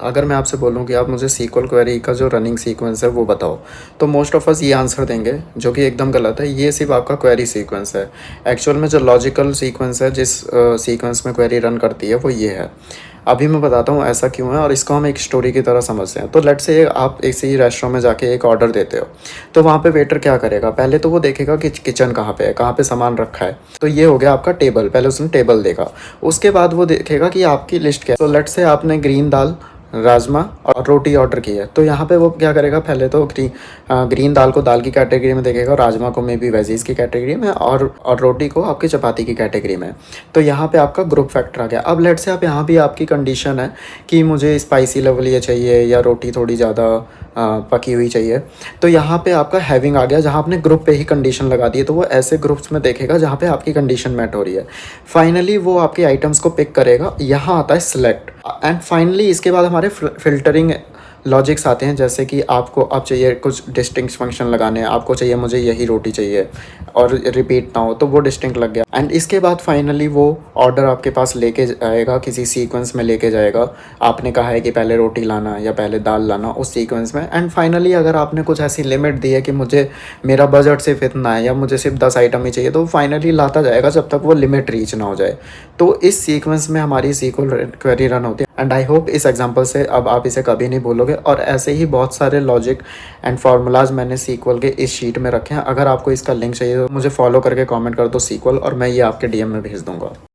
अगर मैं आपसे बोलूँ कि आप मुझे सीक्वल क्वेरी का जो रनिंग सीक्वेंस है वो बताओ, तो मोस्ट ऑफ अस ये आंसर देंगे जो कि एकदम गलत है। ये सिर्फ़ आपका क्वेरी सीक्वेंस है। एक्चुअल में जो लॉजिकल सीक्वेंस है जिस सीक्वेंस में क्वेरी रन करती है वो ये है। अभी मैं बताता हूँ ऐसा क्यों है और इसको हम एक स्टोरी की तरह समझते हैं। तो लेट्स से आप किसी रेस्टोरेंट में जाके एक ऑर्डर देते हो, तो वहाँ पे वेटर क्या करेगा, पहले तो वो देखेगा कि किचन कहाँ पे है, कहाँ पे सामान रखा है। तो ये हो गया आपका टेबल, पहले उसने टेबल देखा। उसके बाद वो देखेगा कि आपकी लिस्ट क्या है। तो लेट्स से आपने ग्रीन दाल, राजमा और रोटी ऑर्डर की है, तो यहाँ पे वो क्या करेगा, पहले तो ग्रीन दाल को दाल की कैटेगरी में देखेगा, राजमा को मे बी वेजीज़ की कैटेगरी में, और रोटी को आपकी चपाती की कैटेगरी में। तो यहाँ पे आपका ग्रुप फैक्टर आ गया। अब लेट से आप यहाँ भी आपकी कंडीशन है कि मुझे स्पाइसी लेवल ये चाहिए या रोटी थोड़ी ज़्यादा पकी हुई चाहिए। तो यहाँ पे आपका हैविंग आ गया, जहाँ आपने ग्रुप पे ही कंडीशन लगा दी है। तो वो ऐसे ग्रुप्स में देखेगा जहाँ पे आपकी कंडीशन मैट हो रही है। फाइनली वो आपके आइटम्स को पिक करेगा। यहाँ आता है सिलेक्ट, एंड फाइनली इसके बाद हमारे फ़िल्टरिंग लॉजिक्स आते हैं, जैसे कि आपको अब चाहिए कुछ डिस्टिंक्ट फंक्शन लगाने हैं, आपको चाहिए मुझे यही रोटी चाहिए और रिपीट ना हो, तो वो डिस्टिंक्ट लग गया। एंड इसके बाद फाइनली वो ऑर्डर आपके पास लेके जाएगा, किसी सीक्वेंस में लेके जाएगा। आपने कहा है कि पहले रोटी लाना या पहले दाल लाना, उस सीक्वेंस में। एंड फाइनली अगर आपने कुछ ऐसी लिमिट दी है कि मुझे मेरा बजट सिर्फ इतना है या मुझे सिर्फ 10 आइटम ही चाहिए, तो फाइनली लाता जाएगा जब तक वो लिमिट रीच ना हो जाए। तो इस सीक्वेंस में हमारी सीक्वल क्वेरी रन होती है। एंड आई होप इस एग्जांपल से अब आप इसे कभी नहीं भूलोगे। और ऐसे ही बहुत सारे लॉजिक एंड फार्मूलाज मैंने सीक्वल के इस शीट में रखे हैं। अगर आपको इसका लिंक चाहिए तो मुझे फॉलो करके कमेंट कर दो सीक्वल, और मैं ये आपके डीएम में भेज दूंगा।